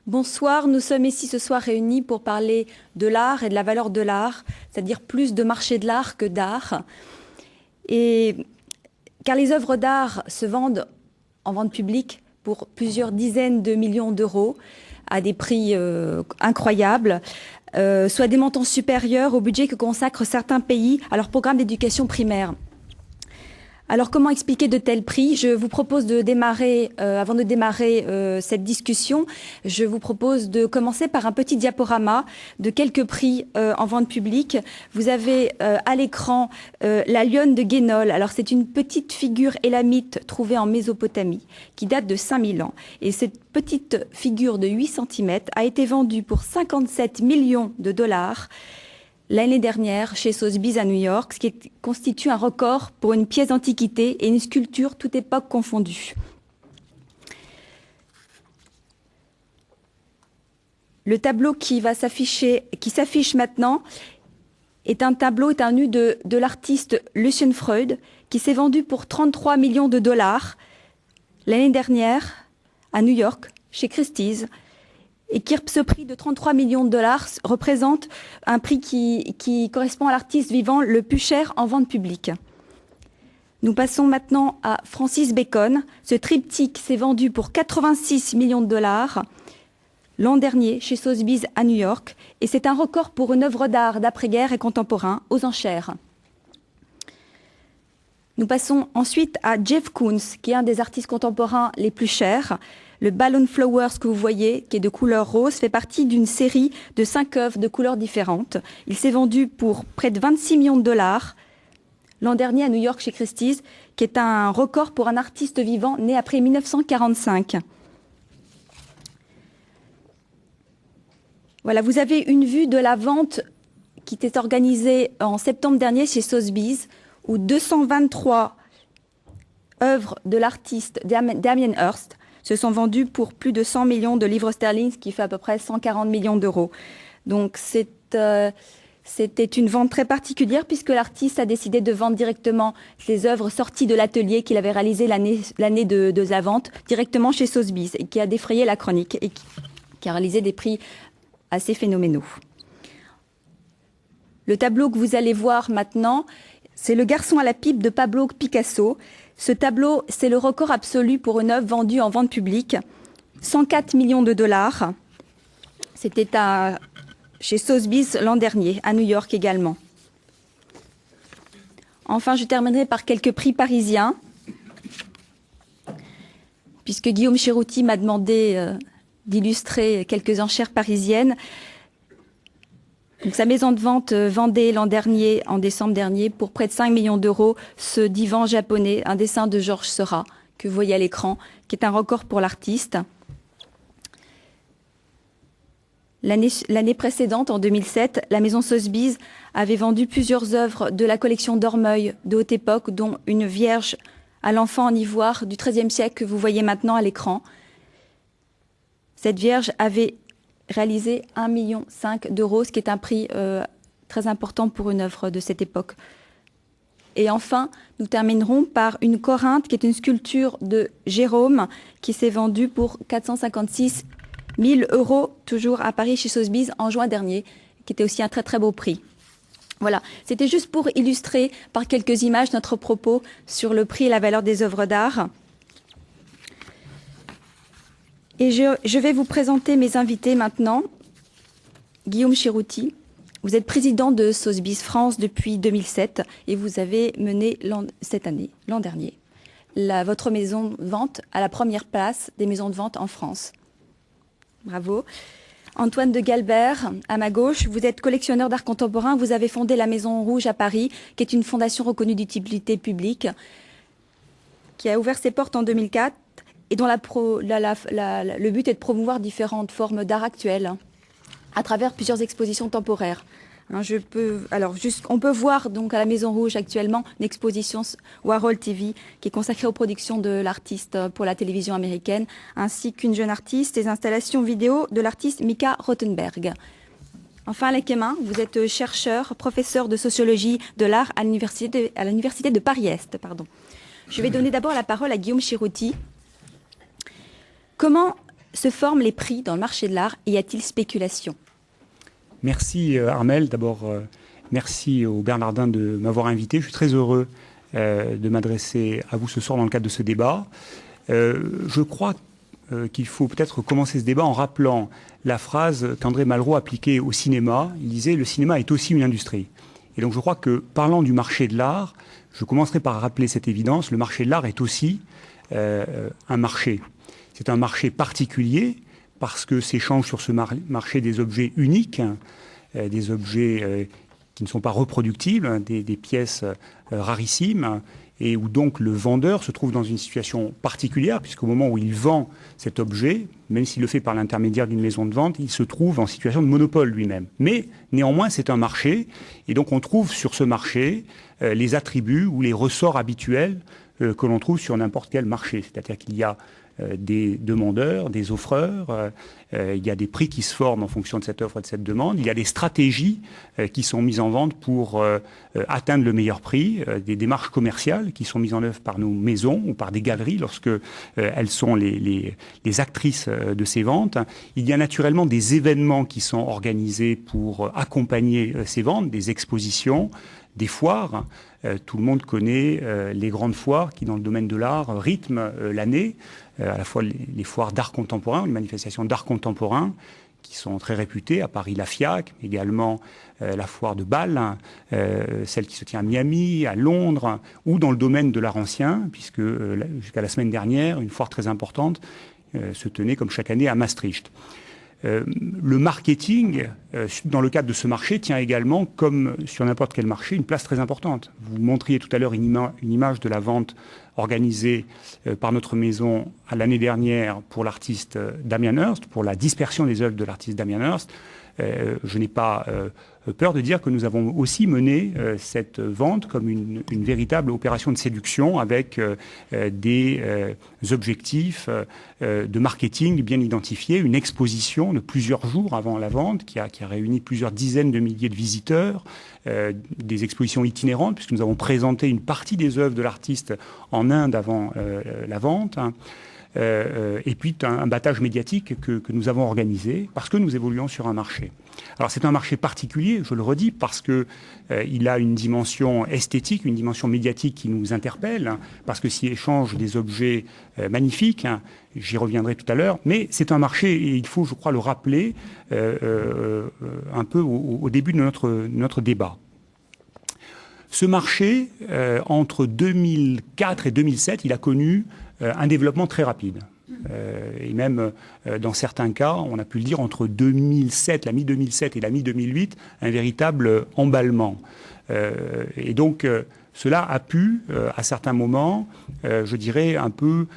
Bonsoir, nous sommes ici ce soir réunis pour parler de l'art et de la valeur de l'art, c'est-à-dire plus de marché de l'art que d'art. Car les œuvres d'art se vendent en vente publique pour plusieurs dizaines de millions d'euros à des prix incroyables, soit des montants supérieurs au budget que consacrent certains pays à leur programme d'éducation primaire. Alors, comment expliquer de tels prix? Je vous propose de démarrer, avant de démarrer cette discussion, je vous propose de commencer par un petit diaporama de quelques prix en vente publique. Vous avez à l'écran la lionne de Guénol. Alors, c'est une petite figure élamite trouvée en Mésopotamie qui date de 5000 ans. Et cette petite figure de 8 cm a été vendue pour 57 millions de dollars l'année dernière chez Sotheby's à New York, ce qui constitue un record pour une pièce d'antiquité et une sculpture toute époque confondue. Le tableau qui s'affiche maintenant est un nu de l'artiste Lucian Freud qui s'est vendu pour 33 millions de dollars l'année dernière à New York chez Christie's. Et ce prix de 33 millions de dollars représente un prix qui correspond à l'artiste vivant le plus cher en vente publique. Nous passons maintenant à Francis Bacon. Ce triptyque s'est vendu pour 86 millions de dollars l'an dernier chez Sotheby's à New York. Et c'est un record pour une œuvre d'art d'après-guerre et contemporain aux enchères. Nous passons ensuite à Jeff Koons, qui est un des artistes contemporains les plus chers. Le Ballon Flowers que vous voyez, qui est de couleur rose, fait partie d'une série de 5 œuvres de couleurs différentes. Il s'est vendu pour près de 26 millions de dollars l'an dernier à New York chez Christie's, qui est un record pour un artiste vivant né après 1945. Voilà, vous avez une vue de la vente qui était organisée en septembre dernier chez Sotheby's, où 223 œuvres de l'artiste Damien Hirst se sont vendues pour plus de 100 millions de livres sterling, ce qui fait à peu près 140 millions d'euros. Donc c'était une vente très particulière puisque l'artiste a décidé de vendre directement ses œuvres sorties de l'atelier qu'il avait réalisé l'année de la vente directement chez Sotheby's et qui a défrayé la chronique et qui a réalisé des prix assez phénoménaux. Le tableau que vous allez voir maintenant, c'est Le garçon à la pipe de Pablo Picasso. Ce tableau, c'est le record absolu pour une œuvre vendue en vente publique. 104 millions de dollars. C'était chez Sotheby's l'an dernier, à New York également. Enfin, je terminerai par quelques prix parisiens, puisque Guillaume Cherouti m'a demandé d'illustrer quelques enchères parisiennes. Donc, sa maison de vente vendait l'an dernier, en décembre dernier, pour près de 5 millions d'euros, ce divan japonais, un dessin de Georges Seurat, que vous voyez à l'écran, qui est un record pour l'artiste. L'année précédente, en 2007, la maison Sotheby's avait vendu plusieurs œuvres de la collection d'Ormeuil de haute époque, dont une Vierge à l'enfant en ivoire du XIIIe siècle que vous voyez maintenant à l'écran. Cette Vierge avait réalisé 1,5 million d'euros, ce qui est un prix très important pour une œuvre de cette époque. Et enfin, nous terminerons par une Corinthe, qui est une sculpture de Jérôme, qui s'est vendue pour 456 000 euros, toujours à Paris chez Sotheby's en juin dernier, qui était aussi un très très beau prix. Voilà, c'était juste pour illustrer par quelques images notre propos sur le prix et la valeur des œuvres d'art. Et je vais vous présenter mes invités maintenant. Guillaume Cherouti, vous êtes président de Sotheby's France depuis 2007 et vous avez mené l'an dernier, votre maison de vente à la première place des maisons de vente en France. Bravo. Antoine de Galbert, à ma gauche, vous êtes collectionneur d'art contemporain. Vous avez fondé la Maison Rouge à Paris, qui est une fondation reconnue d'utilité publique, qui a ouvert ses portes en 2004. Et dont le but est de promouvoir différentes formes d'art actuel à travers plusieurs expositions temporaires. On peut voir donc à la Maison Rouge actuellement une exposition Warhol TV qui est consacrée aux productions de l'artiste pour la télévision américaine, ainsi qu'une jeune artiste, des installations vidéo de l'artiste Mika Rothenberg. Enfin, Alain Quémin, vous êtes chercheur, professeur de sociologie de l'art à l'université de Paris-Est. Je vais donner d'abord la parole à Guillaume Cherouti. Comment se forment les prix dans le marché de l'art et y a-t-il spéculation? Merci Armelle. D'abord, merci aux Bernardins de m'avoir invité. Je suis très heureux de m'adresser à vous ce soir dans le cadre de ce débat. Je crois qu'il faut peut-être commencer ce débat en rappelant la phrase qu'André Malraux appliquait au cinéma. Il disait « Le cinéma est aussi une industrie ». Et donc je crois que, parlant du marché de l'art, je commencerai par rappeler cette évidence. Le marché de l'art est aussi un marché. C'est un marché particulier parce que s'échangent sur ce marché des objets uniques, des objets qui ne sont pas reproductibles, des pièces rarissimes, et où donc le vendeur se trouve dans une situation particulière, puisqu'au moment où il vend cet objet, même s'il le fait par l'intermédiaire d'une maison de vente, il se trouve en situation de monopole lui-même. Mais néanmoins, c'est un marché, et donc on trouve sur ce marché les attributs ou les ressorts habituels que l'on trouve sur n'importe quel marché. C'est-à-dire qu'il y a des demandeurs, des offreurs, il y a des prix qui se forment en fonction de cette offre et de cette demande, il y a des stratégies qui sont mises en vente pour atteindre le meilleur prix, des démarches commerciales qui sont mises en œuvre par nos maisons ou par des galeries lorsque elles sont les actrices de ces ventes. Il y a naturellement des événements qui sont organisés pour accompagner ces ventes, des expositions, des foires. Tout le monde connaît les grandes foires qui, dans le domaine de l'art, rythment l'année, à la fois les foires d'art contemporain, les manifestations d'art contemporain, qui sont très réputées, à Paris la FIAC, mais également la foire de Bâle, celle qui se tient à Miami, à Londres, ou dans le domaine de l'art ancien, puisque jusqu'à la semaine dernière, une foire très importante se tenait comme chaque année à Maastricht. Le marketing, dans le cadre de ce marché, tient également, comme sur n'importe quel marché, une place très importante. Vous montriez tout à l'heure une image de la vente organisée par notre maison à l'année dernière pour l'artiste Damien Hirst, pour la dispersion des œuvres de l'artiste Damien Hirst. Je n'ai pas peur de dire que nous avons aussi mené cette vente comme une véritable opération de séduction avec des objectifs de marketing bien identifiés, une exposition de plusieurs jours avant la vente qui a réuni plusieurs dizaines de milliers de visiteurs, des expositions itinérantes puisque nous avons présenté une partie des œuvres de l'artiste en Inde avant la vente. Et puis un battage médiatique que nous avons organisé parce que nous évoluons sur un marché. Alors c'est un marché particulier, je le redis, parce que il a une dimension esthétique, une dimension médiatique qui nous interpelle, parce que s'y échangent des objets magnifiques, j'y reviendrai tout à l'heure, mais c'est un marché, et il faut, je crois, le rappeler un peu au début de notre débat. Ce marché, entre 2004 et 2007, il a connu un développement très rapide. Et même dans certains cas, on a pu le dire, entre 2007, la mi-2007 et la mi-2008, un véritable emballement. Et donc, cela a pu, à certains moments, je dirais, un peu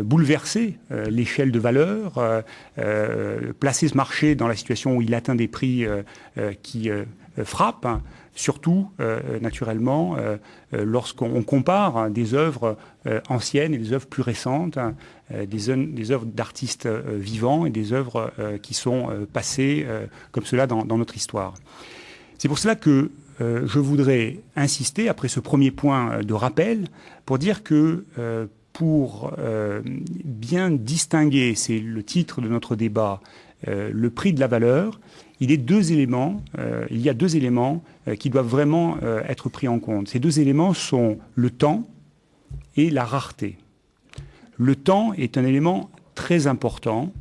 bouleverser l'échelle de valeur, placer ce marché dans la situation où il atteint des prix qui frappent, surtout, naturellement, lorsqu'on compare des œuvres anciennes et des œuvres plus récentes, des œuvres d'artistes vivants et des œuvres qui sont passées comme cela dans notre histoire. C'est pour cela que je voudrais insister, après ce premier point de rappel, pour dire que pour bien distinguer, c'est le titre de notre débat, le prix de la valeur, il y a deux éléments qui doivent vraiment être pris en compte. Ces deux éléments sont le temps et la rareté. Le temps est un élément très important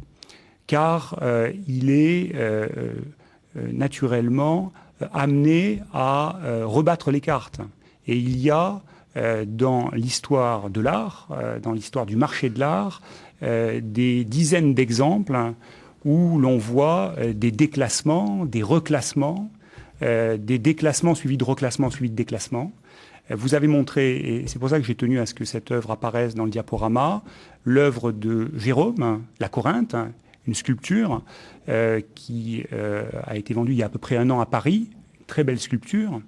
car il est naturellement amené à rebattre les cartes. Et il y a dans l'histoire de l'art, dans l'histoire du marché de l'art, des dizaines d'exemples où l'on voit des déclassements, des reclassements, des déclassements suivis de reclassements suivis de déclassements. Vous avez montré, et c'est pour ça que j'ai tenu à ce que cette œuvre apparaisse dans le diaporama, l'œuvre de Jérôme, la Corinthe, une sculpture qui a été vendue il y a à peu près 1 an à Paris, une très belle sculpture.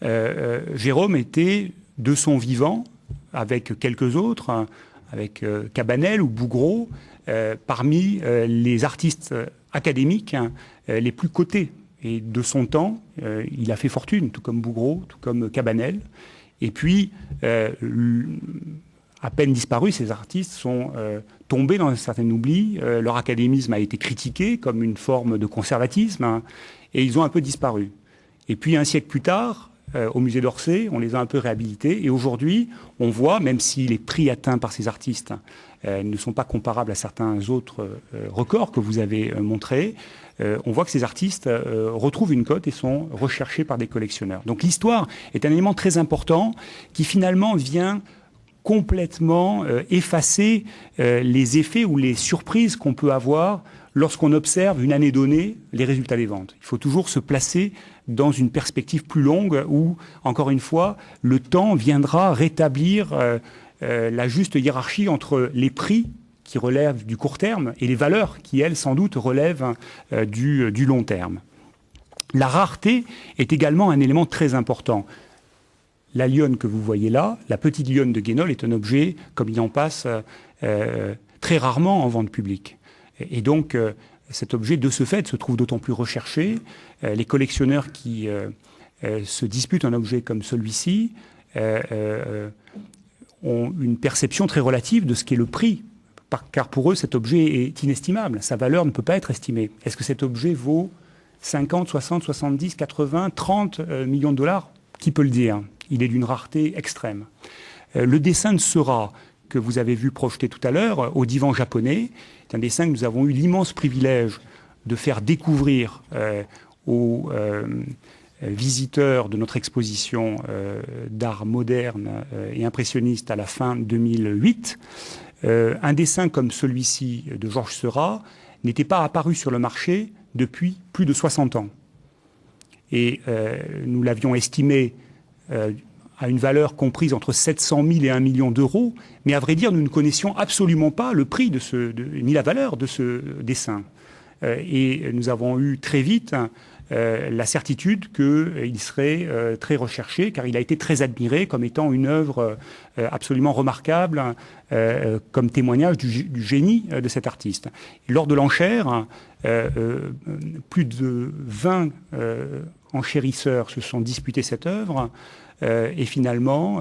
Jérôme était, de son vivant, avec quelques autres, avec Cabanel ou Bouguereau, parmi les artistes académiques les plus cotés. Et de son temps, il a fait fortune, tout comme Bouguereau, tout comme Cabanel. Et puis, à peine disparus. Ces artistes sont tombés dans un certain oubli. Leur académisme a été critiqué comme une forme de conservatisme, hein, et ils ont un peu disparu. Et puis un siècle plus tard, au musée d'Orsay, on les a un peu réhabilités. Et aujourd'hui, on voit, même si les prix atteints par ces artistes ne sont pas comparables à certains autres records que vous avez montrés, on voit que ces artistes retrouvent une cote et sont recherchés par des collectionneurs. Donc l'histoire est un élément très important qui finalement vient complètement effacer les effets ou les surprises qu'on peut avoir lorsqu'on observe une année donnée les résultats des ventes. Il faut toujours se placer dans une perspective plus longue où, encore une fois, le temps viendra rétablir la juste hiérarchie entre les prix qui relèvent du court terme et les valeurs qui, elles, sans doute, relèvent du long terme. La rareté est également un élément très important. La lionne que vous voyez là, la petite lionne de Guénol, est un objet, comme il en passe, très rarement en vente publique. Et donc, cet objet, de ce fait, se trouve d'autant plus recherché. Les collectionneurs qui se disputent un objet comme celui-ci ont une perception très relative de ce qu'est le prix, car pour eux, cet objet est inestimable. Sa valeur ne peut pas être estimée. Est-ce que cet objet vaut 50, 60, 70, 80, 30 millions de dollars? Qui peut le dire? Il est d'une rareté extrême. Le dessin de Seurat, que vous avez vu projeté tout à l'heure, au divan japonais, est un dessin que nous avons eu l'immense privilège de faire découvrir aux visiteurs de notre exposition d'art moderne et impressionniste à la fin 2008. Un dessin comme celui-ci de Georges Seurat n'était pas apparu sur le marché depuis plus de 60 ans. Et nous l'avions estimé à une valeur comprise entre 700 000 et 1 million d'euros, mais à vrai dire, nous ne connaissions absolument pas le prix ni la valeur de ce dessin. Et nous avons eu très vite la certitude qu'il serait très recherché, car il a été très admiré comme étant une œuvre absolument remarquable, comme témoignage du génie de cet artiste. Et lors de l'enchère, plus de 20 enchérisseurs se sont disputés cette œuvre, et finalement,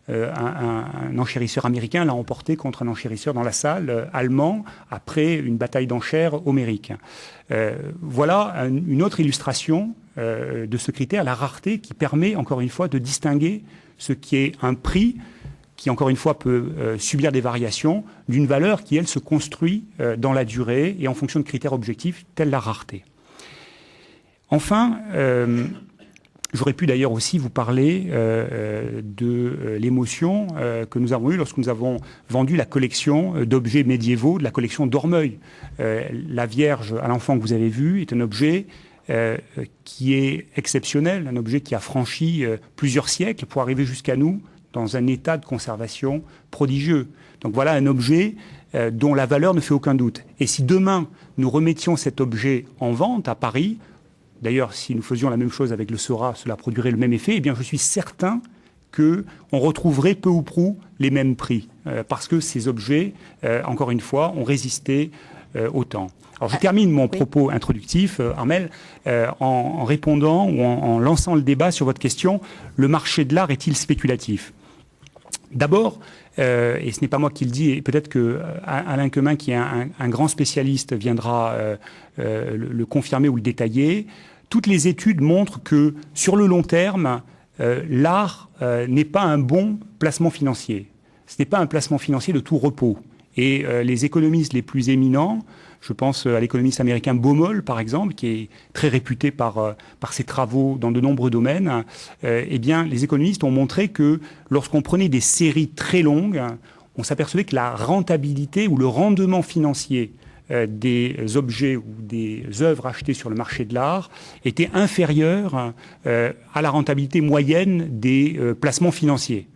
un enchérisseur américain l'a emporté contre un enchérisseur dans la salle allemand après une bataille d'enchères homérique. Voilà une autre illustration de ce critère, la rareté, qui permet encore une fois de distinguer ce qui est un prix qui encore une fois peut subir des variations d'une valeur qui, elle, se construit dans la durée et en fonction de critères objectifs tels la rareté. Enfin, j'aurais pu d'ailleurs aussi vous parler de l'émotion que nous avons eue lorsque nous avons vendu la collection d'objets médiévaux de la collection d'Ormeuil. La Vierge à l'enfant que vous avez vu est un objet qui est exceptionnel, un objet qui a franchi plusieurs siècles pour arriver jusqu'à nous dans un état de conservation prodigieux. Donc voilà un objet dont la valeur ne fait aucun doute. Et si demain nous remettions cet objet en vente à Paris, d'ailleurs, si nous faisions la même chose avec le Seurat, cela produirait le même effet. Eh bien, je suis certain qu'on retrouverait peu ou prou les mêmes prix, parce que ces objets, encore une fois, ont résisté au temps. Alors, je termine mon propos introductif, Armelle, en répondant ou en lançant le débat sur votre question. Le marché de l'art est-il spéculatif? D'abord, et ce n'est pas moi qui le dis, et peut-être que Alain Quemin, qui est un grand spécialiste, viendra le confirmer ou le détailler. Toutes les études montrent que, sur le long terme, l'art n'est pas un bon placement financier. Ce n'est pas un placement financier de tout repos. Et les économistes les plus éminents, je pense à l'économiste américain Baumol, par exemple, qui est très réputé par ses travaux dans de nombreux domaines, eh bien, les économistes ont montré que lorsqu'on prenait des séries très longues, on s'apercevait que la rentabilité ou le rendement financier des objets ou des œuvres achetées sur le marché de l'art était inférieur à la rentabilité moyenne des placements financiers.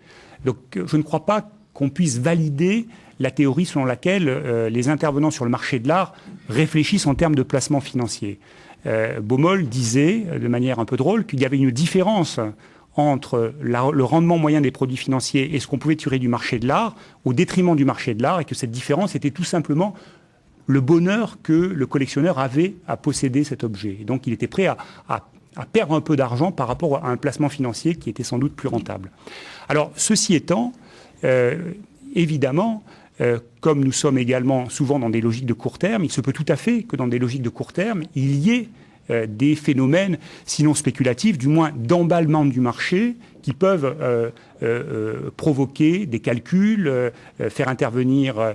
Donc je ne crois pas qu'on puisse valider la théorie selon laquelle les intervenants sur le marché de l'art réfléchissent en termes de placement financier. Baumol disait, de manière un peu drôle, qu'il y avait une différence entre le rendement moyen des produits financiers et ce qu'on pouvait tirer du marché de l'art, au détriment du marché de l'art, et que cette différence était tout simplement le bonheur que le collectionneur avait à posséder cet objet. Et donc il était prêt à perdre un peu d'argent par rapport à un placement financier qui était sans doute plus rentable. Alors, ceci étant, évidemment, comme nous sommes également souvent dans des logiques de court terme, il se peut tout à fait que dans des logiques de court terme, il y ait des phénomènes, sinon spéculatifs, du moins d'emballement du marché, qui peuvent provoquer des calculs, faire intervenir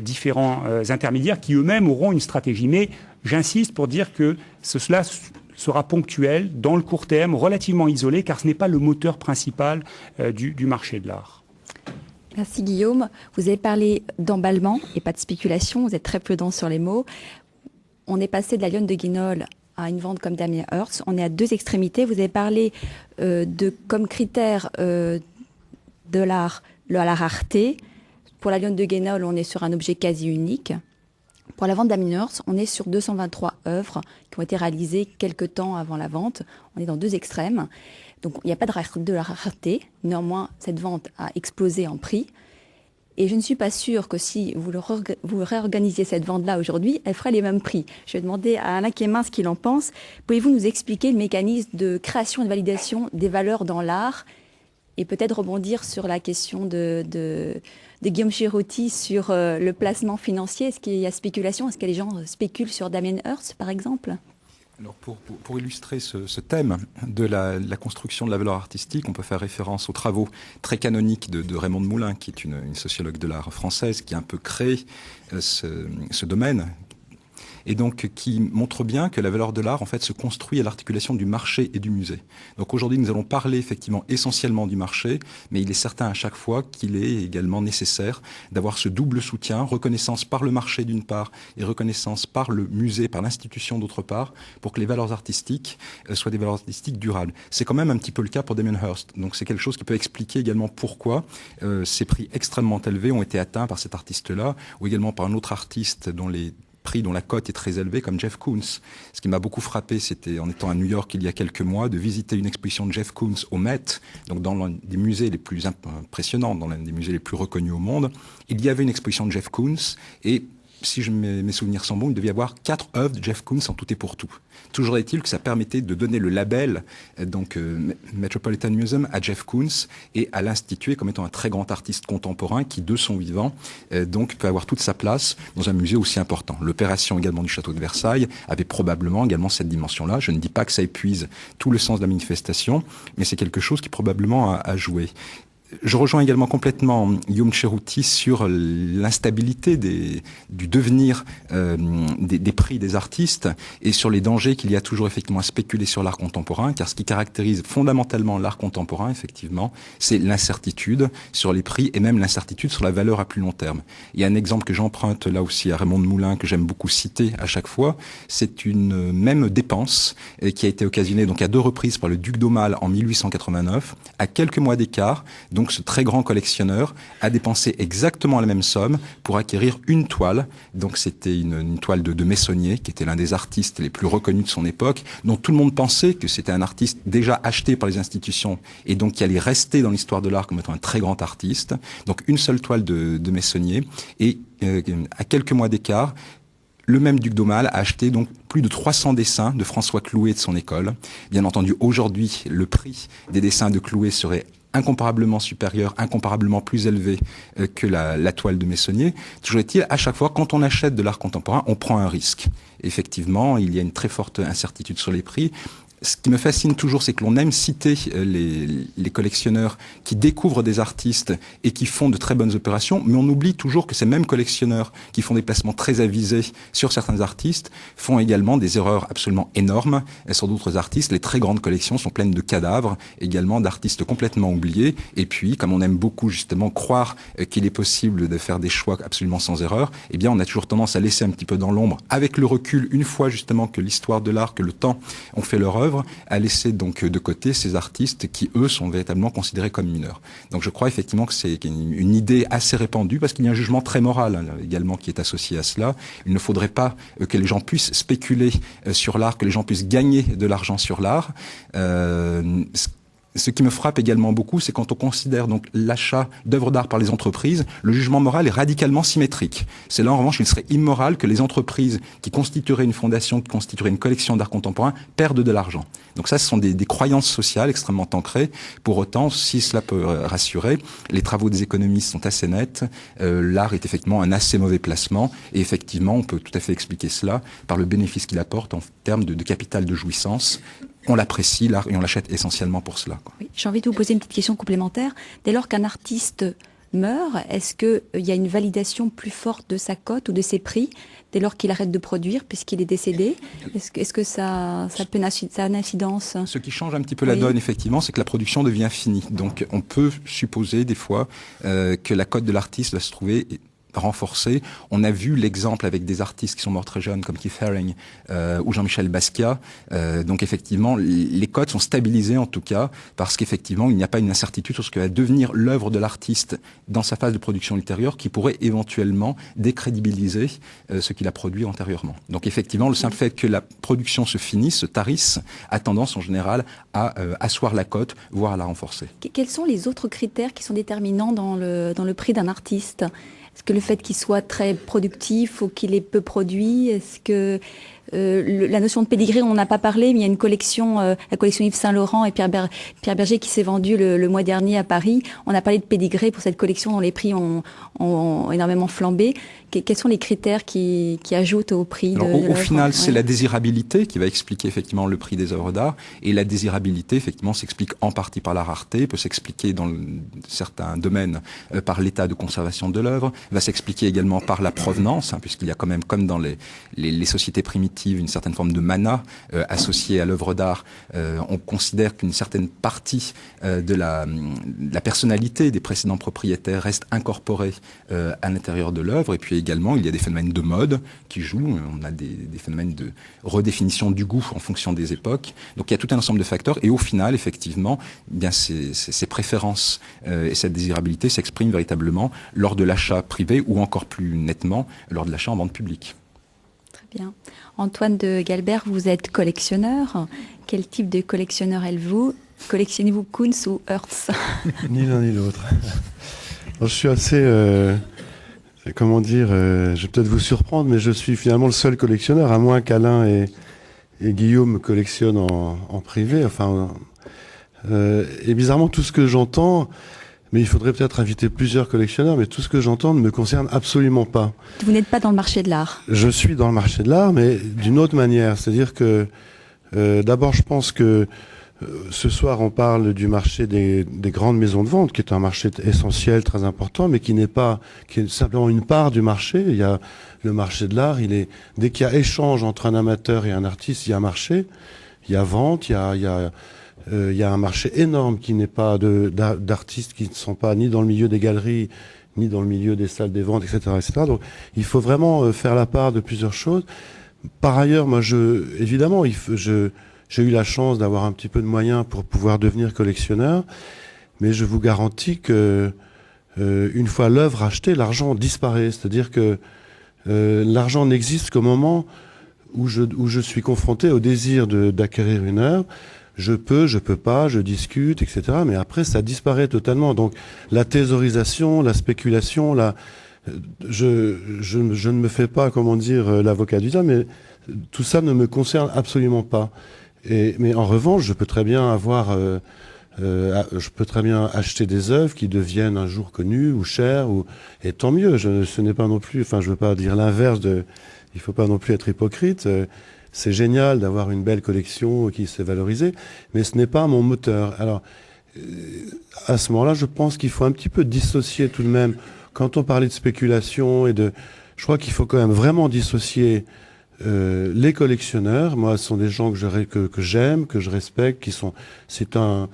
différents intermédiaires qui eux-mêmes auront une stratégie. Mais j'insiste pour dire que cela sera ponctuel, dans le court terme, relativement isolé, car ce n'est pas le moteur principal du marché de l'art. Merci Guillaume. Vous avez parlé d'emballement et pas de spéculation. Vous êtes très prudent sur les mots. On est passé de la lionne de Guignol à une vente comme Damien Hirst. On est à deux extrémités. Vous avez parlé comme critère de l'art, la rareté. Pour la lionne de Guignol, on est sur un objet quasi unique. Pour la vente Damien Hirst, on est sur 223 œuvres qui ont été réalisées quelques temps avant la vente. On est dans deux extrêmes. Donc il n'y a pas de la rareté. Néanmoins, cette vente a explosé en prix. Et je ne suis pas sûre que si vous réorganisiez cette vente-là aujourd'hui, elle ferait les mêmes prix. Je vais demander à Alain Quémin ce qu'il en pense. Pouvez-vous nous expliquer le mécanisme de création et de validation des valeurs dans l'art et peut-être rebondir sur la question de Guillaume Cheruti sur le placement financier? Est-ce qu'il y a spéculation? Est-ce que les gens spéculent sur Damien Hirst, par exemple? Alors pour illustrer ce thème de la construction de la valeur artistique, on peut faire référence aux travaux très canoniques de Raymond de Moulin, qui est une sociologue de l'art française, qui a un peu créé ce domaine, et donc qui montre bien que la valeur de l'art en fait se construit à l'articulation du marché et du musée. Donc aujourd'hui nous allons parler effectivement essentiellement du marché, mais il est certain à chaque fois qu'il est également nécessaire d'avoir ce double soutien, reconnaissance par le marché d'une part et reconnaissance par le musée, par l'institution d'autre part, pour que les valeurs artistiques soient des valeurs artistiques durables. C'est quand même un petit peu le cas pour Damien Hirst. Donc c'est quelque chose qui peut expliquer également pourquoi ces prix extrêmement élevés ont été atteints par cet artiste-là, ou également par un autre artiste dont la cote est très élevée, comme Jeff Koons. Ce qui m'a beaucoup frappé, c'était en étant à New York il y a quelques mois, de visiter une exposition de Jeff Koons au Met, donc dans l'un des musées les plus impressionnants, dans l'un des musées les plus reconnus au monde. Il y avait une exposition de Jeff Koons et si mes souvenirs sont bons, il devait y avoir 4 œuvres de Jeff Koons en tout et pour tout. Toujours est-il que ça permettait de donner le label Metropolitan Museum à Jeff Koons et à l'instituer comme étant un très grand artiste contemporain qui, de son vivant, donc peut avoir toute sa place dans un musée aussi important. L'opération également du château de Versailles avait probablement également cette dimension-là. Je ne dis pas que ça épuise tout le sens de la manifestation, mais c'est quelque chose qui probablement a joué. Je rejoins également complètement Guillaume Cheruti sur l'instabilité du devenir des prix des artistes et sur les dangers qu'il y a toujours effectivement à spéculer sur l'art contemporain, car ce qui caractérise fondamentalement l'art contemporain, effectivement, c'est l'incertitude sur les prix et même l'incertitude sur la valeur à plus long terme. Il y a un exemple que j'emprunte là aussi à Raymond de Moulin, que j'aime beaucoup citer à chaque fois, c'est une même dépense qui a été occasionnée donc à 2 reprises par le duc d'Aumale en 1889, à quelques mois d'écart. Donc ce très grand collectionneur a dépensé exactement la même somme pour acquérir une toile. Donc c'était une toile de Meissonnier, qui était l'un des artistes les plus reconnus de son époque, dont tout le monde pensait que c'était un artiste déjà acheté par les institutions et donc qui allait rester dans l'histoire de l'art comme étant un très grand artiste. Donc une seule toile de Meissonnier et à quelques mois d'écart, le même duc d'Aumale a acheté donc plus de 300 dessins de François Clouet de son école. Bien entendu, aujourd'hui, le prix des dessins de Clouet serait incomparablement supérieur, incomparablement plus élevé que la toile de Meissonnier. Toujours est-il, à chaque fois, quand on achète de l'art contemporain, on prend un risque. Effectivement, il y a une très forte incertitude sur les prix. Ce qui me fascine toujours, c'est que l'on aime citer les collectionneurs qui découvrent des artistes et qui font de très bonnes opérations, mais on oublie toujours que ces mêmes collectionneurs qui font des placements très avisés sur certains artistes font également des erreurs absolument énormes sur d'autres artistes. Les très grandes collections sont pleines de cadavres, également d'artistes complètement oubliés. Et puis, comme on aime beaucoup justement croire qu'il est possible de faire des choix absolument sans erreur, eh bien, on a toujours tendance à laisser un petit peu dans l'ombre, avec le recul, une fois justement que l'histoire de l'art, que le temps ont fait leur œuvre, à laisser donc de côté ces artistes qui, eux, sont véritablement considérés comme mineurs. Donc je crois effectivement que c'est une idée assez répandue, parce qu'il y a un jugement très moral également qui est associé à cela. Il ne faudrait pas que les gens puissent spéculer sur l'art, que les gens puissent gagner de l'argent sur l'art. Ce qui me frappe également beaucoup, c'est quand on considère donc l'achat d'œuvres d'art par les entreprises, le jugement moral est radicalement symétrique. C'est là, en revanche, il serait immoral que les entreprises qui constitueraient une fondation, qui constitueraient une collection d'art contemporain, perdent de l'argent. Donc ça, ce sont des croyances sociales extrêmement ancrées. Pour autant, si cela peut rassurer, les travaux des économistes sont assez nets. L'art est effectivement un assez mauvais placement. Et effectivement, on peut tout à fait expliquer cela par le bénéfice qu'il apporte en termes de capital de jouissance. On l'apprécie, l'art, et on l'achète essentiellement pour cela. Oui, j'ai envie de vous poser une petite question complémentaire. Dès lors qu'un artiste meurt, est-ce qu'il y a une validation plus forte de sa cote ou de ses prix dès lors qu'il arrête de produire puisqu'il est décédé? Est-ce que ça a une incidence? Ce qui change un petit peu la donne, effectivement, c'est que la production devient finie. Donc on peut supposer des fois que la cote de l'artiste va se trouver renforcée. On a vu l'exemple avec des artistes qui sont morts très jeunes comme Keith Haring ou Jean-Michel Basquiat. Donc effectivement, les cotes sont stabilisées en tout cas parce qu'effectivement, il n'y a pas une incertitude sur ce que va devenir l'œuvre de l'artiste dans sa phase de production ultérieure qui pourrait éventuellement décrédibiliser ce qu'il a produit antérieurement. Donc effectivement, le simple fait que la production se finisse, se tarisse, a tendance en général à asseoir la cote, voire à la renforcer. Quels sont les autres critères qui sont déterminants dans le prix d'un artiste? Est-ce que le fait qu'il soit très productif ou qu'il ait peu produit? Est-ce que la notion de pédigré, on n'en a pas parlé, mais il y a une collection, la collection Yves Saint Laurent et Pierre Berger qui s'est vendue le mois dernier à Paris. On a parlé de pédigré pour cette collection dont les prix ont énormément flambé. Quels sont les critères qui ajoutent au prix? Au final, c'est la désirabilité qui va expliquer effectivement le prix des œuvres d'art. Et la désirabilité, effectivement, s'explique en partie par la rareté, peut s'expliquer dans certains domaines par l'état de conservation de l'œuvre, va s'expliquer également par la provenance, puisqu'il y a quand même, comme dans les sociétés primitives, une certaine forme de mana associée à l'œuvre d'art. On considère qu'une certaine partie de la personnalité des précédents propriétaires reste incorporée à l'intérieur de l'œuvre. Et puis également, il y a des phénomènes de mode qui jouent. On a des phénomènes de redéfinition du goût en fonction des époques. Donc il y a tout un ensemble de facteurs. Et au final, effectivement, eh bien ces préférences et cette désirabilité s'expriment véritablement lors de l'achat privé ou encore plus nettement lors de l'achat en vente publique. Très bien. Antoine de Galbert, vous êtes collectionneur. Quel type de collectionneur êtes-vous? Collectionnez-vous Kunz ou Hertz? Ni l'un ni l'autre. Je suis assez... comment dire, je vais peut-être vous surprendre, mais je suis finalement le seul collectionneur, à moins qu'Alain et Guillaume collectionnent en privé. Et bizarrement, tout ce que j'entends, mais il faudrait peut-être inviter plusieurs collectionneurs, mais tout ce que j'entends ne me concerne absolument pas. Vous n'êtes pas dans le marché de l'art? Je suis dans le marché de l'art, mais d'une autre manière. C'est-à-dire que, d'abord, je pense que ce soir, on parle du marché des grandes maisons de vente, qui est un marché essentiel, très important, mais qui est simplement une part du marché. Il y a le marché de l'art. Dès qu'il y a échange entre un amateur et un artiste, il y a un marché, il y a vente, il y a un marché énorme qui n'est pas d'artistes qui ne sont pas ni dans le milieu des galeries, ni dans le milieu des salles des ventes, etc., etc. Donc, il faut vraiment faire la part de plusieurs choses. Par ailleurs, moi, évidemment, j'ai eu la chance d'avoir un petit peu de moyens pour pouvoir devenir collectionneur, mais je vous garantis que une fois l'œuvre achetée, l'argent disparaît. C'est-à-dire que l'argent n'existe qu'au moment où je suis confronté au désir d'acquérir une œuvre. Je peux pas, je discute, etc. Mais après, ça disparaît totalement. Donc, la thésaurisation, la spéculation, je ne me fais pas, comment dire, l'avocat du diable, mais tout ça ne me concerne absolument pas. Mais en revanche, je peux très bien acheter des œuvres qui deviennent un jour connues ou chères, et tant mieux. Ce n'est pas non plus, je veux pas dire l'inverse il faut pas non plus être hypocrite. C'est génial d'avoir une belle collection qui s'est valorisée, mais ce n'est pas mon moteur. Alors, à ce moment-là, je pense qu'il faut un petit peu dissocier tout de même. Quand on parlait de spéculation je crois qu'il faut quand même vraiment dissocier les collectionneurs. Moi, ce sont des gens que j'aime, que je respecte, c'est un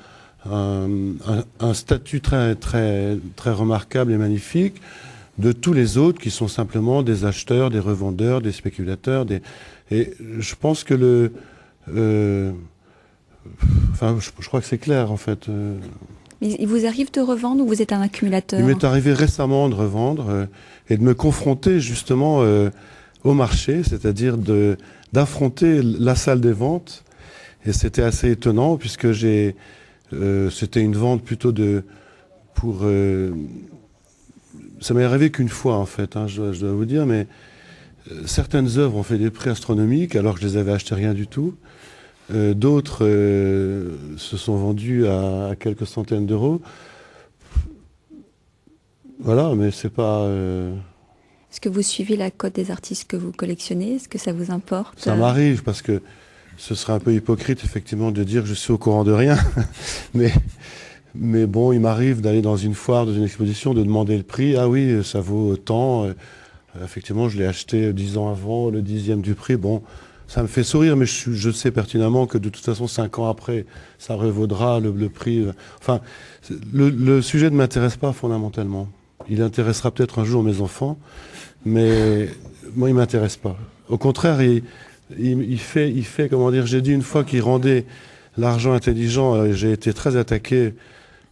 statut très, très, très remarquable et magnifique, de tous les autres qui sont simplement des acheteurs, des revendeurs, des spéculateurs, et je pense que je crois que c'est clair, en fait. Mais il vous arrive de revendre ou vous êtes un accumulateur? Il m'est arrivé récemment de revendre et de me confronter justement au marché, c'est-à-dire d'affronter la salle des ventes. Et c'était assez étonnant puisque j'ai C'était une vente plutôt ça m'est arrivé qu'une fois en fait, hein, je dois vous dire, mais certaines œuvres ont fait des prix astronomiques alors que je les avais achetées rien du tout. D'autres se sont vendues à quelques centaines d'euros. Voilà, mais c'est pas... Est-ce que vous suivez la cote des artistes que vous collectionnez? Est-ce que ça vous importe? Ça m'arrive parce que ce serait un peu hypocrite effectivement de dire que je suis au courant de rien. Mais bon, il m'arrive d'aller dans une foire, dans une exposition, de demander le prix. Ah oui, ça vaut tant. Effectivement, je l'ai acheté 10 ans avant, le 10e du prix. Bon, ça me fait sourire, mais je sais pertinemment que de toute façon, 5 ans après, ça revaudra le prix. Enfin, le sujet ne m'intéresse pas fondamentalement. Il intéressera peut-être un jour mes enfants, mais moi, il ne m'intéresse pas. Au contraire, il fait, comment dire, j'ai dit une fois qu'il rendait l'argent intelligent. J'ai été très attaqué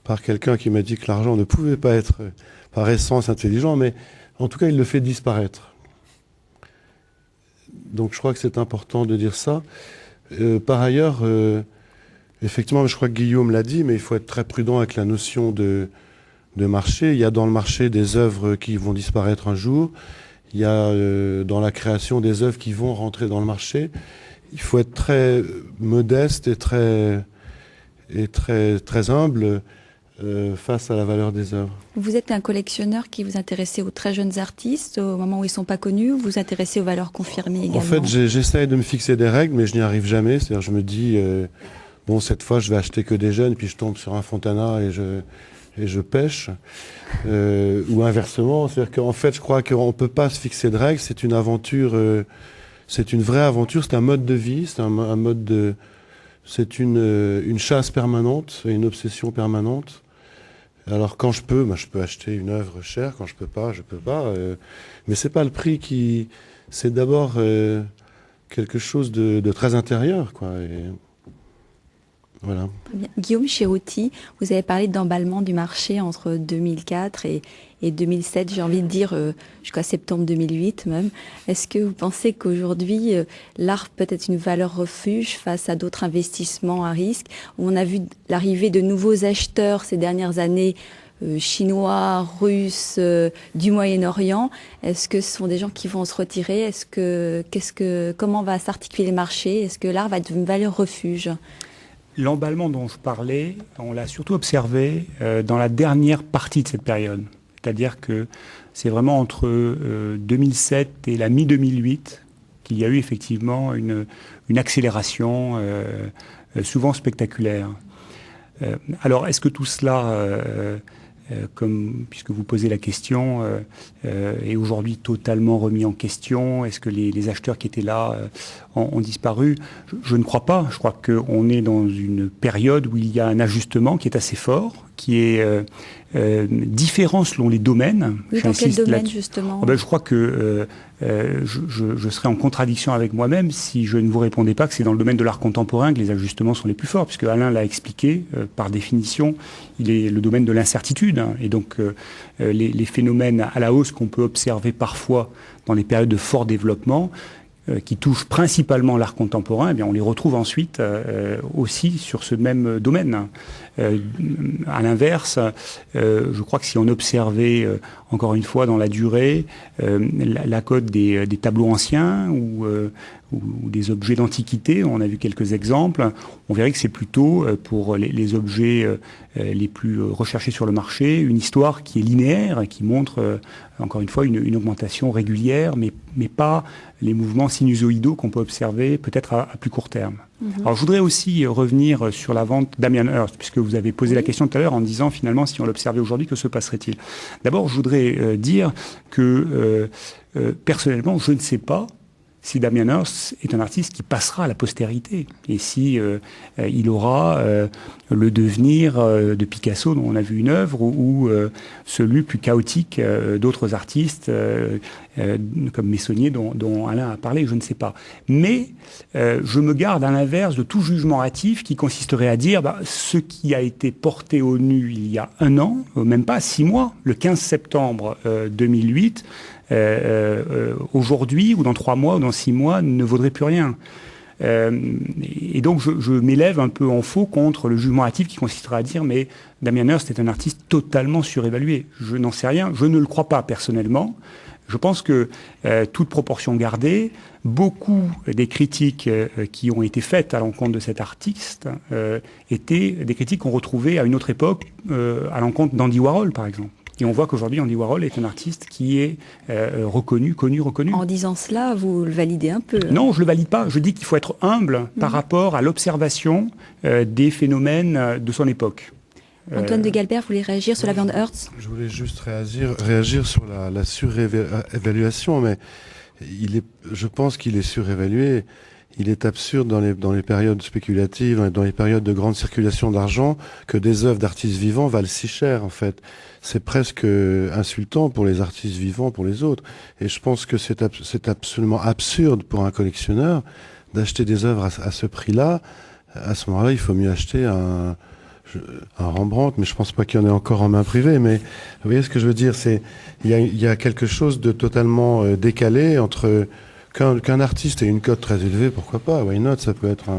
par quelqu'un qui m'a dit que l'argent ne pouvait pas être par essence intelligent, mais en tout cas, il le fait disparaître. Donc je crois que c'est important de dire ça. Par ailleurs, effectivement, je crois que Guillaume l'a dit, mais il faut être très prudent avec la notion de marché. Il y a dans le marché des œuvres qui vont disparaître un jour. Il y a dans la création des œuvres qui vont rentrer dans le marché. Il faut être très modeste et très humble face à la valeur des œuvres. Vous êtes un collectionneur qui vous intéressez aux très jeunes artistes, au moment où ils ne sont pas connus, ou vous vous intéressez aux valeurs confirmées également? En fait, j'essaye de me fixer des règles, mais je n'y arrive jamais. C'est-à-dire, je me dis, bon, cette fois, je vais acheter que des jeunes, puis je tombe sur un Fontana et je pêche. Ou inversement. C'est-à-dire qu'en fait, je crois qu'on ne peut pas se fixer de règles. C'est une aventure, c'est une vraie aventure, c'est un mode de vie, c'est une chasse permanente et une obsession permanente. Alors quand je peux, je peux acheter une œuvre chère. Quand je peux pas, je peux pas. Mais c'est pas le prix qui... C'est d'abord quelque chose de très intérieur, quoi. Et voilà. Très bien. Guillaume Cheruti, vous avez parlé d'emballement du marché entre 2004 et 2007, j'ai envie de dire jusqu'à septembre 2008 même. Est-ce que vous pensez qu'aujourd'hui, l'art peut être une valeur refuge face à d'autres investissements à risque? On a vu l'arrivée de nouveaux acheteurs ces dernières années, chinois, russes, du Moyen-Orient. Est-ce que ce sont des gens qui vont se retirer? Comment va s'articuler le marché? Est-ce que l'art va être une valeur refuge? L'emballement dont je parlais, on l'a surtout observé dans la dernière partie de cette période. C'est-à-dire que c'est vraiment entre 2007 et la mi-2008 qu'il y a eu effectivement une accélération souvent spectaculaire. Alors, est-ce que tout cela, puisque vous posez la question, est aujourd'hui totalement remis en question? Est-ce que les acheteurs qui étaient là ont disparu? Je ne crois pas. Je crois qu'on est dans une période où il y a un ajustement qui est assez fort, qui est différent selon les domaines. Oui, dans quel domaine, justement? Je crois que je serais en contradiction avec moi-même si je ne vous répondais pas que c'est dans le domaine de l'art contemporain que les ajustements sont les plus forts, puisque Alain l'a expliqué, par définition, il est le domaine de l'incertitude. Et donc, les phénomènes à la hausse qu'on peut observer parfois dans les périodes de fort développement, qui touchent principalement l'art contemporain, eh bien, on les retrouve ensuite aussi sur ce même domaine. À l'inverse, je crois que si on observait encore une fois dans la durée la cote des tableaux anciens ou des objets d'antiquité, on a vu quelques exemples, on verrait que c'est plutôt pour les objets les plus recherchés sur le marché, une histoire qui est linéaire et qui montre encore une fois une augmentation régulière, mais pas les mouvements sinusoïdaux qu'on peut observer peut-être à plus court terme. Alors je voudrais aussi revenir sur la vente Damien Hirst, puisque vous avez posé la question tout à l'heure en disant finalement si on l'observait aujourd'hui, que se passerait-il? D'abord, je voudrais dire que personnellement, je ne sais pas si Damien Hirst est un artiste qui passera à la postérité et si il aura le devenir de Picasso dont on a vu une œuvre ou celui plus chaotique d'autres artistes comme Meissonier dont Alain a parlé, je ne sais pas. Mais je me garde à l'inverse de tout jugement hâtif qui consisterait à dire ce qui a été porté au nu il y a 1 an, même pas 6 mois, le 15 septembre 2008, aujourd'hui ou dans 3 mois ou dans 6 mois ne vaudrait plus rien. Et donc je m'élève un peu en faux contre le jugement hâtif qui consisterait à dire mais Damien Hirst est un artiste totalement surévalué. Je n'en sais rien, je ne le crois pas personnellement. Je pense que, toute proportion gardée, beaucoup des critiques qui ont été faites à l'encontre de cet artiste étaient des critiques qu'on retrouvait à une autre époque à l'encontre d'Andy Warhol, par exemple. Et on voit qu'aujourd'hui, Andy Warhol est un artiste qui est reconnu. En disant cela, vous le validez un peu. Non, je le valide pas. Je dis qu'il faut être humble par rapport à l'observation des phénomènes de son époque. Antoine de Galbert voulait réagir sur la viande Hirst. Je voulais juste réagir sur la surévaluation, mais je pense qu'il est surévalué. Il est absurde dans les périodes spéculatives, dans les périodes de grande circulation d'argent, que des œuvres d'artistes vivants valent si cher, en fait. C'est presque insultant pour les artistes vivants, pour les autres. Et je pense que c'est absolument absurde pour un collectionneur d'acheter des œuvres à ce prix-là. À ce moment-là, il faut mieux acheter un Rembrandt, mais je pense pas qu'il y en ait encore en main privée. Mais vous voyez ce que je veux dire, il y a quelque chose de totalement décalé entre qu'un artiste ait une cote très élevée, pourquoi pas, why not, ça peut être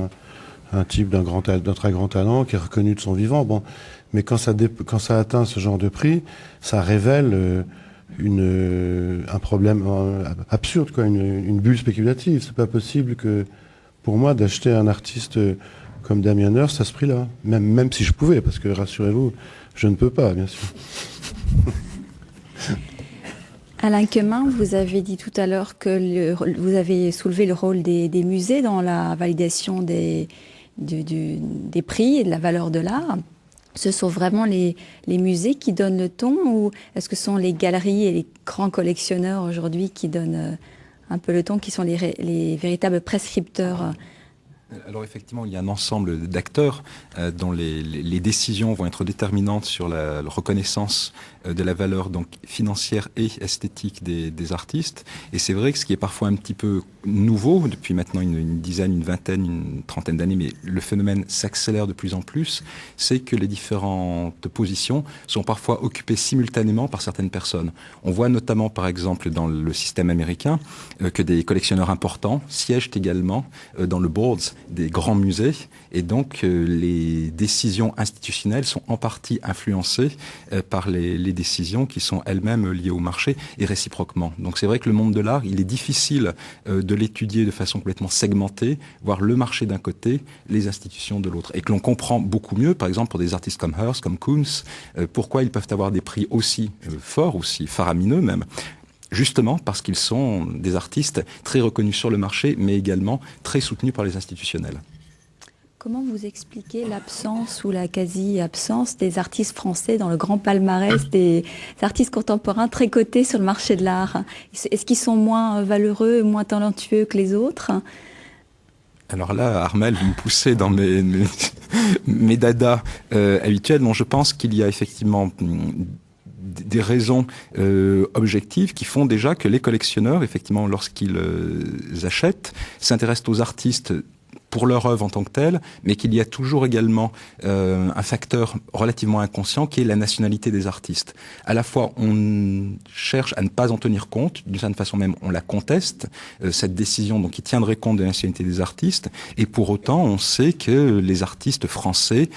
un type d'un très grand talent qui est reconnu de son vivant. Bon, mais quand ça atteint ce genre de prix, ça révèle un problème absurde, quoi, une bulle spéculative. C'est pas possible que, pour moi, d'acheter un artiste comme Damien Hirst à ce prix-là, même si je pouvais, parce que rassurez-vous, je ne peux pas, bien sûr. Alain Quemin, vous avez dit tout à l'heure que vous avez soulevé le rôle des musées dans la validation des prix et de la valeur de l'art. Ce sont vraiment les musées qui donnent le ton, ou est-ce que ce sont les galeries et les grands collectionneurs aujourd'hui qui donnent un peu le ton, qui sont les véritables prescripteurs? Alors effectivement, il y a un ensemble d'acteurs dont les décisions vont être déterminantes sur la reconnaissance de la valeur donc financière et esthétique des artistes. Et c'est vrai que ce qui est parfois un petit peu nouveau depuis maintenant une dizaine, une vingtaine, une trentaine d'années, mais le phénomène s'accélère de plus en plus, c'est que les différentes positions sont parfois occupées simultanément par certaines personnes. On voit notamment par exemple dans le système américain que des collectionneurs importants siègent également dans le boards des grands musées, et donc les décisions institutionnelles sont en partie influencées par les décisions qui sont elles-mêmes liées au marché et réciproquement. Donc c'est vrai que le monde de l'art, il est difficile de l'étudier de façon complètement segmentée, voir le marché d'un côté, les institutions de l'autre, et que l'on comprend beaucoup mieux, par exemple pour des artistes comme Hirst, comme Kunz, pourquoi ils peuvent avoir des prix aussi forts, aussi faramineux même, justement parce qu'ils sont des artistes très reconnus sur le marché, mais également très soutenus par les institutionnels. Comment vous expliquez l'absence ou la quasi-absence des artistes français dans le grand palmarès des artistes contemporains très cotés sur le marché de l'art? Est-ce qu'ils sont moins valeureux, moins talentueux que les autres? Alors là, Armel, vous me poussez dans mes dadas habituels. Bon, je pense qu'il y a effectivement des raisons objectives qui font déjà que les collectionneurs, effectivement, lorsqu'ils achètent, s'intéressent aux artistes pour leur œuvre en tant que telle, mais qu'il y a toujours également un facteur relativement inconscient qui est la nationalité des artistes. À la fois, on cherche à ne pas en tenir compte, d'une certaine façon même, on la conteste, cette décision donc qui tiendrait compte de la nationalité des artistes, et pour autant, on sait que les artistes français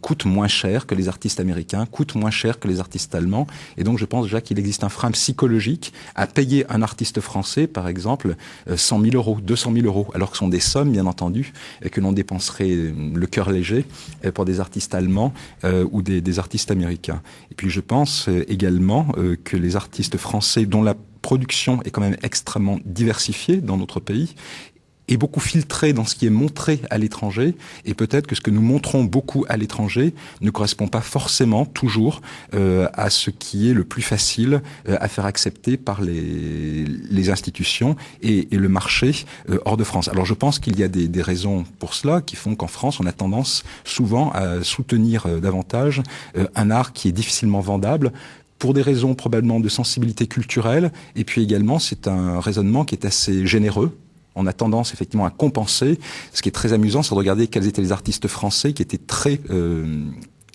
coûtent moins cher que les artistes américains, coûtent moins cher que les artistes allemands, et donc je pense déjà qu'il existe un frein psychologique à payer un artiste français, par exemple, 100 000 euros, 200 000 euros, alors que ce sont des sommes, bien entendu, et que l'on dépenserait le cœur léger pour des artistes allemands ou des artistes américains. Et puis je pense également que les artistes français, dont la production est quand même extrêmement diversifiée dans notre pays, est beaucoup filtré dans ce qui est montré à l'étranger, et peut-être que ce que nous montrons beaucoup à l'étranger ne correspond pas forcément toujours à ce qui est le plus facile à faire accepter par les institutions et le marché hors de France. Alors je pense qu'il y a des raisons pour cela qui font qu'en France on a tendance souvent à soutenir davantage un art qui est difficilement vendable, pour des raisons probablement de sensibilité culturelle, et puis également c'est un raisonnement qui est assez généreux. On a tendance effectivement à compenser. Ce qui est très amusant, c'est de regarder quels étaient les artistes français qui étaient très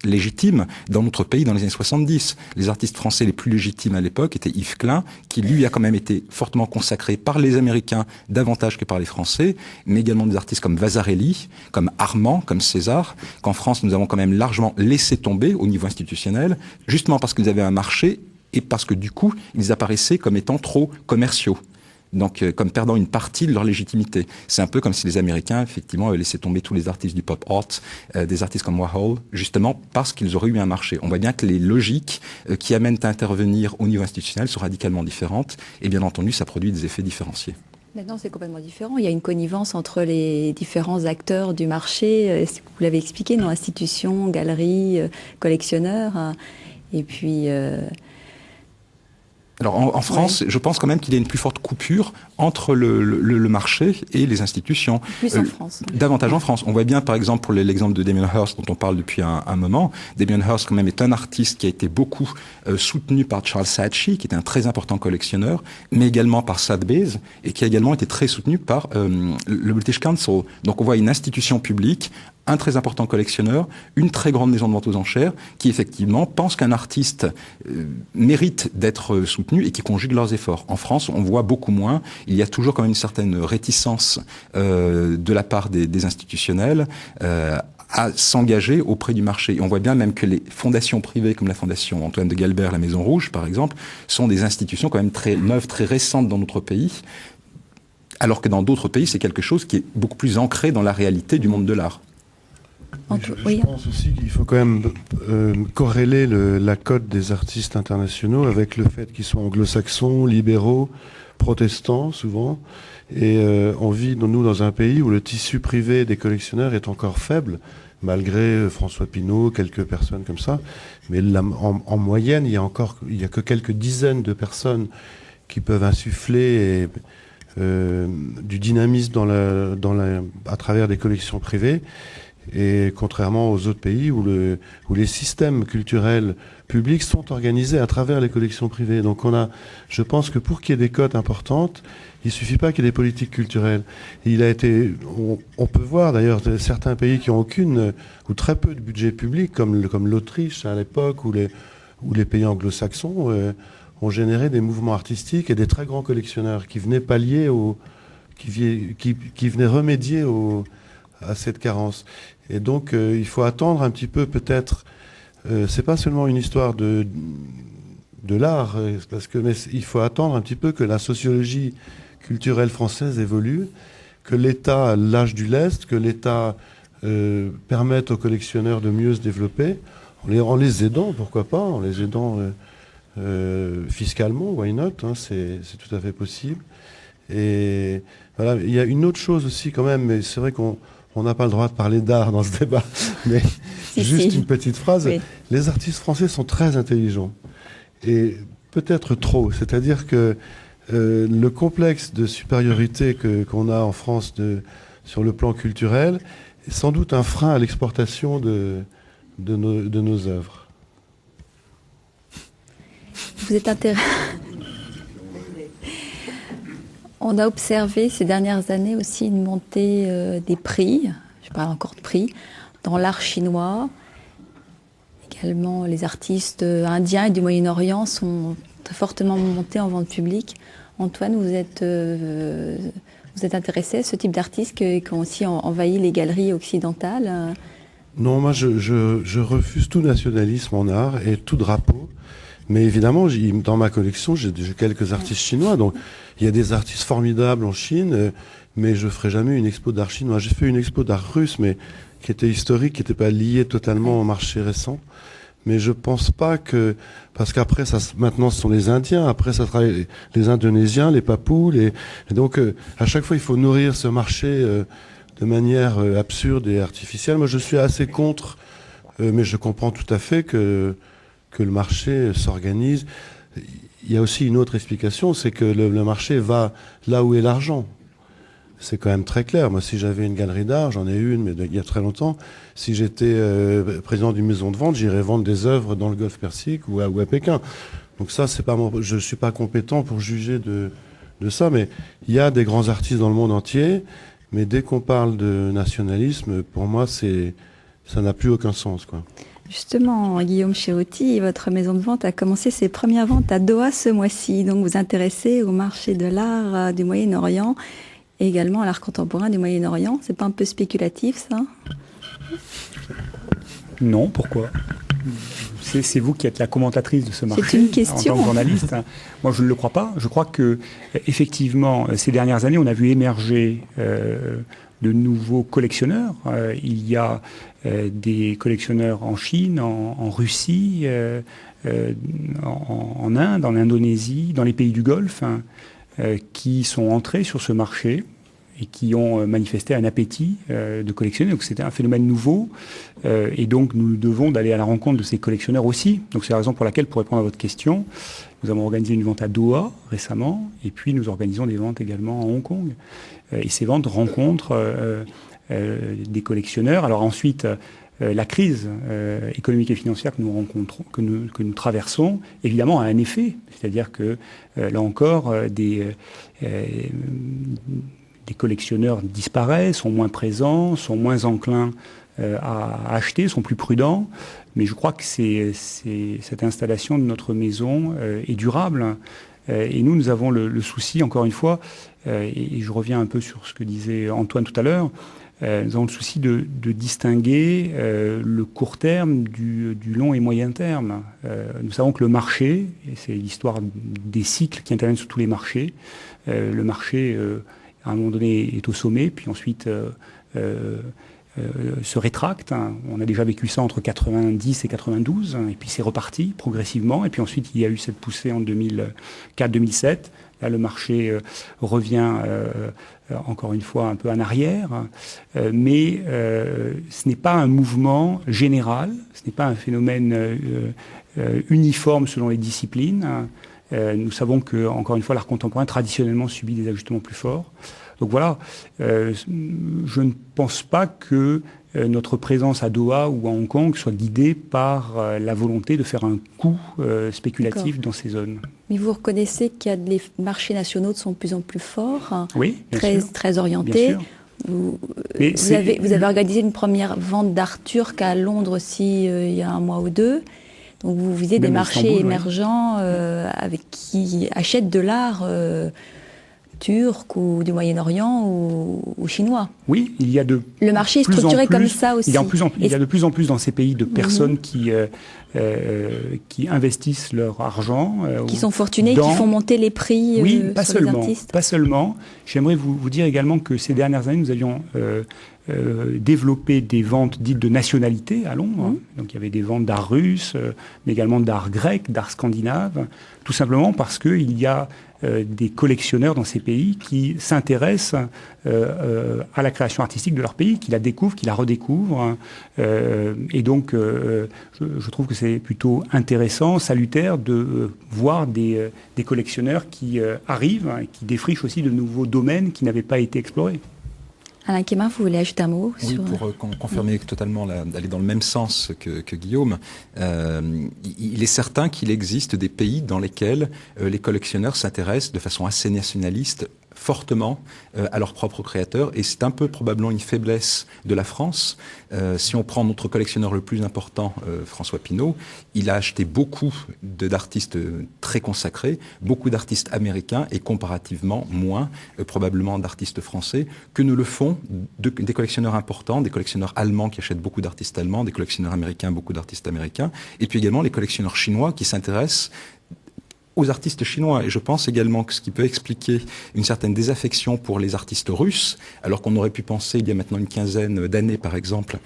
légitime dans notre pays dans les années 70. Les artistes français les plus légitimes à l'époque étaient Yves Klein, qui lui a quand même été fortement consacré par les Américains davantage que par les Français, mais également des artistes comme Vasarely, comme Armand, comme César, qu'en France nous avons quand même largement laissé tomber au niveau institutionnel, justement parce qu'ils avaient un marché et parce que du coup ils apparaissaient comme étant trop commerciaux. Donc, comme perdant une partie de leur légitimité. C'est un peu comme si les Américains, effectivement, avaient laissé tomber tous les artistes du pop art, des artistes comme Warhol, justement parce qu'ils auraient eu un marché. On voit bien que les logiques qui amènent à intervenir au niveau institutionnel sont radicalement différentes, et bien entendu, ça produit des effets différenciés. Maintenant, c'est complètement différent. Il y a une connivence entre les différents acteurs du marché. Vous l'avez expliqué, nos institutions, galeries, collectionneurs, et puis... Alors en France, je pense quand même qu'il y a une plus forte coupure entre le marché et les institutions. Plus en France. Davantage en France. On voit bien par exemple pour l'exemple de Damien Hirst dont on parle depuis un moment. Damien Hirst quand même est un artiste qui a été beaucoup soutenu par Charles Saatchi, qui est un très important collectionneur, mais également par Sotheby's et qui a également été très soutenu par le British Council. Donc on voit une institution publique, un très important collectionneur, une très grande maison de vente aux enchères qui effectivement pense qu'un artiste mérite d'être soutenu et qui conjugue leurs efforts. En France, on voit beaucoup moins. Il y a toujours quand même une certaine réticence de la part des institutionnels à s'engager auprès du marché. Et on voit bien même que les fondations privées comme la fondation Antoine de Galbert, la Maison Rouge par exemple, sont des institutions quand même très neuves, très récentes dans notre pays, alors que dans d'autres pays, c'est quelque chose qui est beaucoup plus ancré dans la réalité du monde de l'art. Je pense aussi qu'il faut quand même corréler la cote des artistes internationaux avec le fait qu'ils sont anglo-saxons, libéraux, protestants souvent. Et on vit, nous, dans un pays où le tissu privé des collectionneurs est encore faible, malgré François Pinault, quelques personnes comme ça. Mais en moyenne, il y a que quelques dizaines de personnes qui peuvent insuffler du dynamisme à travers des collections privées. Et contrairement aux autres pays où les systèmes culturels publics sont organisés à travers les collections privées. Donc je pense que pour qu'il y ait des cotes importantes, il suffit pas qu'il y ait des politiques culturelles. On peut voir d'ailleurs certains pays qui ont aucune ou très peu de budget public, comme l'Autriche à l'époque, ou les pays anglo-saxons, ont généré des mouvements artistiques et des très grands collectionneurs qui venaient pallier qui venaient remédier à cette carence. Et donc, il faut attendre un petit peu, peut-être. C'est pas seulement une histoire de l'art, mais il faut attendre un petit peu que la sociologie culturelle française évolue, que l'État lâche du lest, que l'État permette aux collectionneurs de mieux se développer, en les aidant, pourquoi pas, en les aidant fiscalement, why not, hein, c'est tout à fait possible. Et voilà, il y a une autre chose aussi quand même, mais c'est vrai qu'on n'a pas le droit de parler d'art dans ce débat, mais juste une petite phrase. Oui. Les artistes français sont très intelligents, et peut-être trop. C'est-à-dire que le complexe de supériorité qu'on a en France sur le plan culturel est sans doute un frein à l'exportation de nos œuvres. Vous êtes intéressé. On a observé ces dernières années aussi une montée des prix, je parle encore de prix, dans l'art chinois. Également, les artistes indiens et du Moyen-Orient sont très fortement montés en vente publique. Antoine, vous êtes intéressé à ce type d'artistes qui ont aussi envahi les galeries occidentales? Non, moi je refuse tout nationalisme en art et tout drapeau. Mais évidemment, dans ma collection, j'ai quelques artistes chinois. Donc, il y a des artistes formidables en Chine, mais je ferai jamais une expo d'art chinois. J'ai fait une expo d'art russe, mais qui était historique, qui n'était pas liée totalement au marché récent. Mais je pense pas parce qu'après, maintenant, ce sont les Indiens. Après, ça sera les Indonésiens, les Papous. Et donc, à chaque fois, il faut nourrir ce marché de manière absurde et artificielle. Moi, je suis assez contre, mais je comprends tout à fait que le marché s'organise. Il y a aussi une autre explication, c'est que le marché va là où est l'argent. C'est quand même très clair. Moi, si j'avais une galerie d'art, j'en ai une, mais il y a très longtemps, si j'étais président d'une maison de vente, j'irais vendre des œuvres dans le Golfe Persique ou à Pékin. Donc ça, je suis pas compétent pour juger de ça, mais il y a des grands artistes dans le monde entier, mais dès qu'on parle de nationalisme, pour moi, ça n'a plus aucun sens, quoi. Justement, Guillaume Cheruti, votre maison de vente a commencé ses premières ventes à Doha ce mois-ci. Donc, vous intéressez au marché de l'art du Moyen-Orient et également à l'art contemporain du Moyen-Orient. C'est pas un peu spéculatif, ça? Non, pourquoi? C'est vous qui êtes la commentatrice de ce marché. C'est une question. En tant que journaliste. Moi, je ne le crois pas. Je crois que, effectivement, ces dernières années, on a vu émerger de nouveaux collectionneurs. Il y a des collectionneurs en Chine, en Russie, en Inde, en Indonésie, dans les pays du Golfe, qui sont entrés sur ce marché et qui ont manifesté un appétit de collectionner. Donc c'était un phénomène nouveau et donc nous devons d'aller à la rencontre de ces collectionneurs aussi. Donc c'est la raison pour laquelle, pour répondre à votre question, nous avons organisé une vente à Doha récemment et puis nous organisons des ventes également à Hong Kong. Et ces ventes rencontrent des collectionneurs. Alors ensuite, la crise économique et financière que nous rencontrons, que nous traversons, évidemment a un effet. C'est-à-dire que là encore, des collectionneurs disparaissent, sont moins présents, sont moins enclins à acheter, sont plus prudents. Mais je crois que cette installation de notre maison est durable. Et nous avons le souci, encore une fois, et je reviens un peu sur ce que disait Antoine tout à l'heure, nous avons le souci de distinguer le court terme du long et moyen terme. Nous savons que le marché, et c'est l'histoire des cycles qui interviennent sur tous les marchés, le marché, à un moment donné, est au sommet, puis ensuite se rétracte. On a déjà vécu ça entre 90 et 92, et puis c'est reparti progressivement. Et puis ensuite, il y a eu cette poussée en 2004-2007. Là, le marché revient encore une fois un peu en arrière, mais ce n'est pas un mouvement général, ce n'est pas un phénomène uniforme selon les disciplines. Nous savons que, encore une fois, l'art contemporain traditionnellement subit des ajustements plus forts. Donc voilà, je ne pense pas que notre présence à Doha ou à Hong Kong soit guidée par la volonté de faire un coup spéculatif dans ces zones. Mais vous reconnaissez qu'il y a des marchés nationaux qui sont de plus en plus forts, oui, très orientés. Bien sûr. Vous avez organisé une première vente d'art turc à Londres aussi il y a un mois ou deux. Donc vous visez des marchés émergents avec qui achètent de l'art turc ou du Moyen-Orient ou chinois. Oui, il y a de le marché est structuré comme ça aussi. Il y a de plus en plus dans ces pays de personnes qui investissent leur argent. Qui sont fortunés, qui font monter les prix sur les artistes. Pas seulement. J'aimerais vous dire également que ces dernières années, nous avions développé des ventes dites de nationalité à Londres. Donc il y avait des ventes d'art russe, mais également d'art grec, d'art scandinave, tout simplement parce qu'il y a des collectionneurs dans ces pays qui s'intéressent à la création artistique de leur pays, qui la découvrent, qui la redécouvrent. Et donc, je trouve que c'est plutôt intéressant, salutaire de voir des collectionneurs qui arrivent, qui défrichent aussi de nouveaux domaines qui n'avaient pas été explorés. Alain Quémin, vous voulez ajouter un mot sur... pour confirmer totalement, aller dans le même sens que Guillaume, il est certain qu'il existe des pays dans lesquels les collectionneurs s'intéressent de façon assez nationaliste fortement à leurs propres créateurs, et c'est un peu probablement une faiblesse de la France. Si on prend notre collectionneur le plus important, François Pinault, il a acheté beaucoup d'artistes très consacrés, beaucoup d'artistes américains et comparativement moins probablement d'artistes français que nous le font des collectionneurs importants, des collectionneurs allemands qui achètent beaucoup d'artistes allemands, des collectionneurs américains, beaucoup d'artistes américains, et puis également les collectionneurs chinois qui s'intéressent aux artistes chinois. Et je pense également que ce qui peut expliquer une certaine désaffection pour les artistes russes, alors qu'on aurait pu penser il y a maintenant une quinzaine d'années par exemple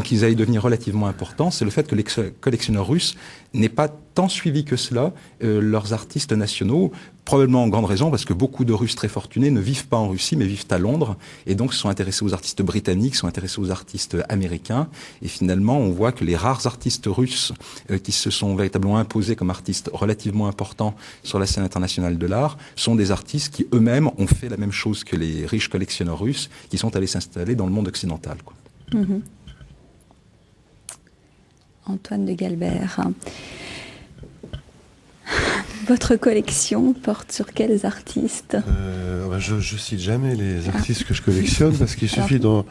qu'ils allaient devenir relativement importants, c'est le fait que les collectionneurs russes n'aient pas tant suivi que cela leurs artistes nationaux, probablement en grande raison parce que beaucoup de Russes très fortunés ne vivent pas en Russie mais vivent à Londres, et donc se sont intéressés aux artistes britanniques, sont intéressés aux artistes américains, et finalement on voit que les rares artistes russes qui se sont véritablement imposés comme artistes relativement importants sur la scène internationale de l'art sont des artistes qui eux-mêmes ont fait la même chose que les riches collectionneurs russes qui sont allés s'installer dans le monde occidental, quoi. Antoine de Galbert, votre collection porte sur quels artistes? Je cite jamais les artistes que je collectionne parce qu'il suffit d'en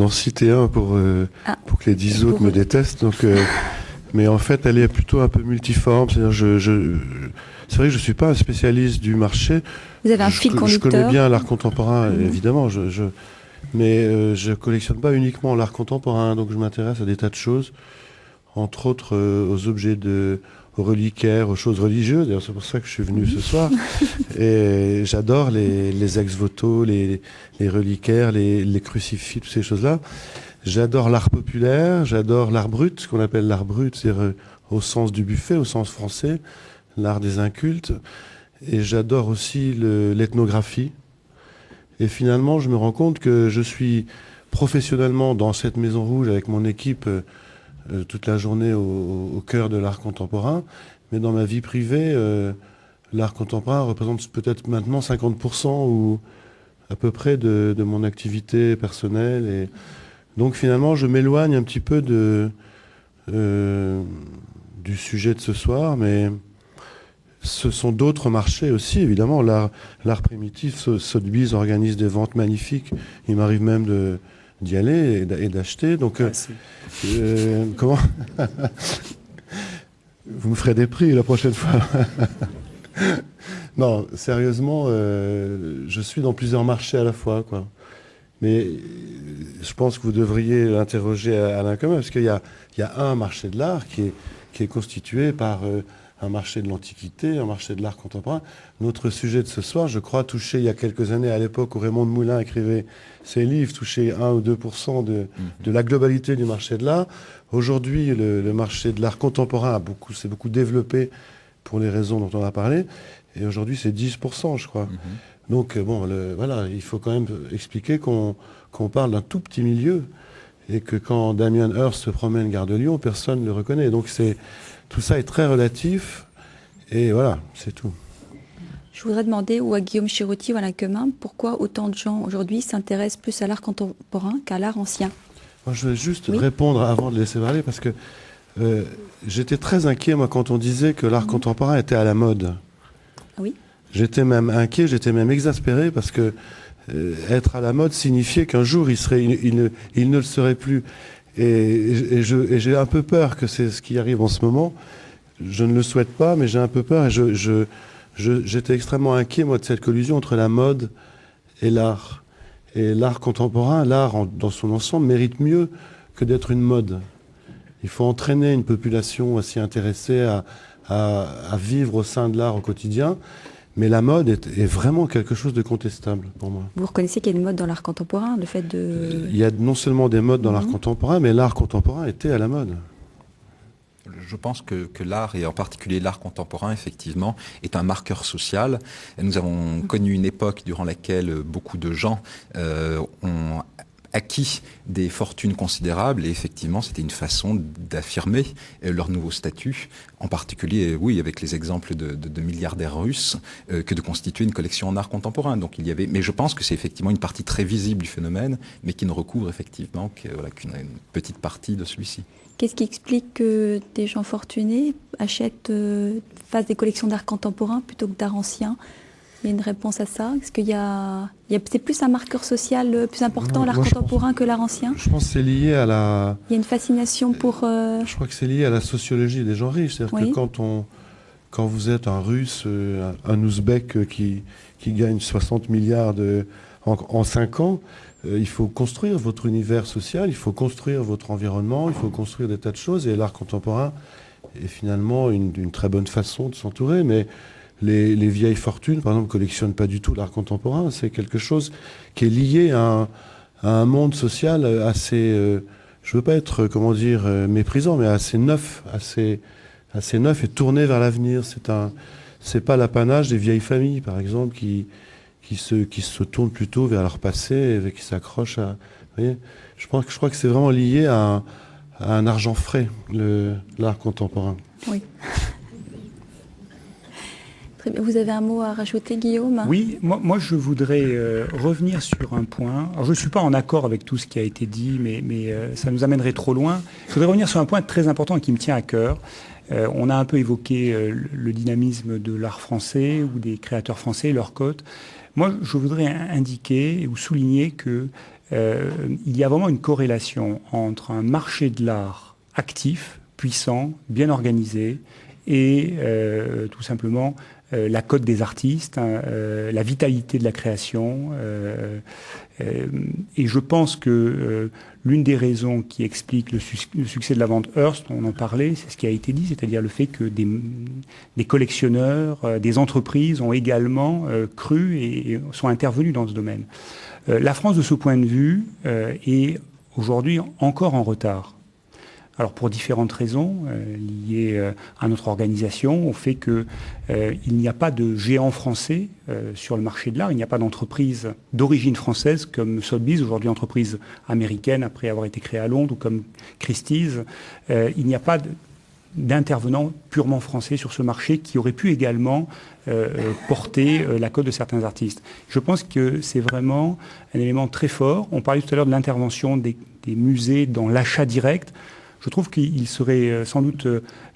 citer un pour que les 10 autres me détestent. Donc mais en fait, elle est plutôt un peu multiforme. C'est-à-dire, c'est vrai que je suis pas un spécialiste du marché. Vous avez un fil conducteur. Je connais bien l'art contemporain, évidemment. Mais je collectionne pas uniquement l'art contemporain, donc je m'intéresse à des tas de choses, entre autres aux objets aux reliquaires, aux choses religieuses. D'ailleurs, c'est pour ça que je suis venu ce soir. Et j'adore les ex-voto, les reliquaires, les crucifix, toutes ces choses-là. J'adore l'art populaire, j'adore l'art brut, ce qu'on appelle l'art brut, c'est-à-dire au sens du buffet, au sens français, l'art des incultes. Et j'adore aussi l'ethnographie. Et finalement, je me rends compte que je suis professionnellement dans cette Maison Rouge avec mon équipe toute la journée au cœur de l'art contemporain. Mais dans ma vie privée, l'art contemporain représente peut-être maintenant 50% ou à peu près de mon activité personnelle. Et donc finalement, je m'éloigne un petit peu du sujet de ce soir, mais ce sont d'autres marchés aussi, évidemment. L'art primitif, Sotheby's organise des ventes magnifiques. Il m'arrive même d'y aller et d'acheter. Donc, comment vous me ferez des prix la prochaine fois. Non, sérieusement, je suis dans plusieurs marchés à la fois, quoi. Mais je pense que vous devriez interroger Alain Comin, parce qu'il y a un marché de l'art qui est constitué par un marché de l'Antiquité, un marché de l'art contemporain. Notre sujet de ce soir, je crois, touchait il y a quelques années, à l'époque où Raymond de Moulin écrivait ses livres, touchait 1 ou 2% de la globalité du marché de l'art. Aujourd'hui, le marché de l'art contemporain s'est beaucoup développé pour les raisons dont on a parlé. Et aujourd'hui, c'est 10%, je crois. Donc, bon, voilà, il faut quand même expliquer qu'on parle d'un tout petit milieu et que quand Damien Hirst se promène gare de Lyon, personne ne le reconnaît. Donc, tout ça est très relatif. Et voilà, c'est tout. Je voudrais demander ou à Guillaume Chirouty ou à Alain Comin pourquoi autant de gens aujourd'hui s'intéressent plus à l'art contemporain qu'à l'art ancien. Moi, je vais juste répondre avant de laisser parler parce que j'étais très inquiet, moi, quand on disait que l'art contemporain était à la mode. Oui. J'étais même inquiet, j'étais même exaspéré parce que être à la mode signifiait qu'un jour il ne le serait plus. Et j'ai un peu peur que c'est ce qui arrive en ce moment. Je ne le souhaite pas, mais j'ai un peu peur. Et j'étais extrêmement inquiet, moi, de cette collusion entre la mode et l'art. Et l'art contemporain, l'art dans son ensemble, mérite mieux que d'être une mode. Il faut entraîner une population à s'y intéresser, à vivre au sein de l'art au quotidien. Mais la mode est vraiment quelque chose de contestable pour moi. Vous reconnaissez qu'il y a une mode dans l'art contemporain, le fait de... Il y a non seulement des modes dans l'art contemporain, mais l'art contemporain était à la mode. Je pense que l'art, et en particulier l'art contemporain, effectivement, est un marqueur social. Et nous avons connu une époque durant laquelle beaucoup de gens ont acquis des fortunes considérables, et effectivement c'était une façon d'affirmer leur nouveau statut, en particulier, oui, avec les exemples de milliardaires russes, que de constituer une collection en art contemporain. Donc il y avait, mais je pense que c'est effectivement une partie très visible du phénomène, mais qui ne recouvre effectivement qu'une petite partie de celui-ci. Qu'est-ce qui explique que des gens fortunés achètent, fassent des collections d'art contemporain plutôt que d'art ancien? Il y a une réponse à ça? Est-ce qu'il c'est plus un marqueur social plus important, l'art contemporain, que l'art ancien? Je pense que c'est lié à la... Il y a une fascination pour... Je crois que c'est lié à la sociologie des gens riches. C'est-à-dire que quand vous êtes un Russe, un Ouzbek qui gagne 60 milliards en 5 ans, il faut construire votre univers social, il faut construire votre environnement, il faut construire des tas de choses. Et l'art contemporain est finalement une très bonne façon de s'entourer. Mais les vieilles fortunes, par exemple, ne collectionnent pas du tout l'art contemporain. C'est quelque chose qui est lié à un monde social assez, je ne veux pas être, méprisant, mais assez neuf, assez neuf et tourné vers l'avenir. C'est pas l'apanage des vieilles familles, par exemple, qui se tournent plutôt vers leur passé et qui s'accrochent à... Vous voyez, je crois que c'est vraiment lié à un argent frais, l'art contemporain. Oui. Très bien. Vous avez un mot à rajouter, Guillaume? Oui, moi je voudrais revenir sur un point. Alors je ne suis pas en accord avec tout ce qui a été dit, mais ça nous amènerait trop loin. Je voudrais revenir sur un point très important qui me tient à cœur. On a un peu évoqué le dynamisme de l'art français ou des créateurs français et leur cote. Moi, je voudrais indiquer ou souligner que il y a vraiment une corrélation entre un marché de l'art actif, puissant, bien organisé, et tout simplement la cote des artistes, la vitalité de la création. Et je pense que l'une des raisons qui explique le succès de la vente Hearst, on en parlait, c'est ce qui a été dit, c'est-à-dire le fait que des collectionneurs, des entreprises ont également cru et sont intervenus dans ce domaine. La France, de ce point de vue, est aujourd'hui encore en retard. Alors pour différentes raisons liées à notre organisation, au fait qu'il n'y a pas de géant français sur le marché de l'art, il n'y a pas d'entreprise d'origine française comme Sotheby's, aujourd'hui entreprise américaine après avoir été créée à Londres, ou comme Christie's. Il n'y a pas d'intervenants purement français sur ce marché qui aurait pu également porter la cote de certains artistes. Je pense que c'est vraiment un élément très fort. On parlait tout à l'heure de l'intervention des musées dans l'achat direct. Je trouve qu'il serait sans doute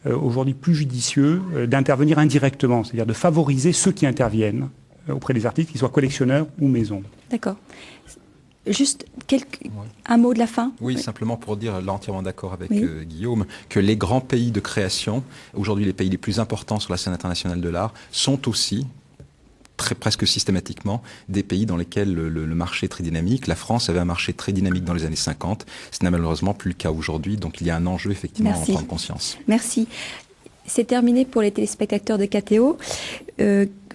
aujourd'hui plus judicieux d'intervenir indirectement, c'est-à-dire de favoriser ceux qui interviennent auprès des artistes, qu'ils soient collectionneurs ou maisons. D'accord. Juste un mot de la fin. Oui, simplement pour dire, là entièrement d'accord avec Guillaume, que les grands pays de création, aujourd'hui les pays les plus importants sur la scène internationale de l'art, sont aussi presque systématiquement des pays dans lesquels le marché est très dynamique. La France avait un marché très dynamique dans les années 50. Ce n'est malheureusement plus le cas aujourd'hui. Donc il y a un enjeu effectivement à en prendre conscience. Merci. C'est terminé pour les téléspectateurs de KTO.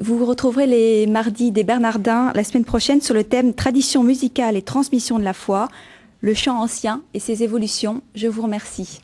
Vous retrouverez les mardis des Bernardins la semaine prochaine sur le thème tradition musicale et transmission de la foi, le chant ancien et ses évolutions. Je vous remercie.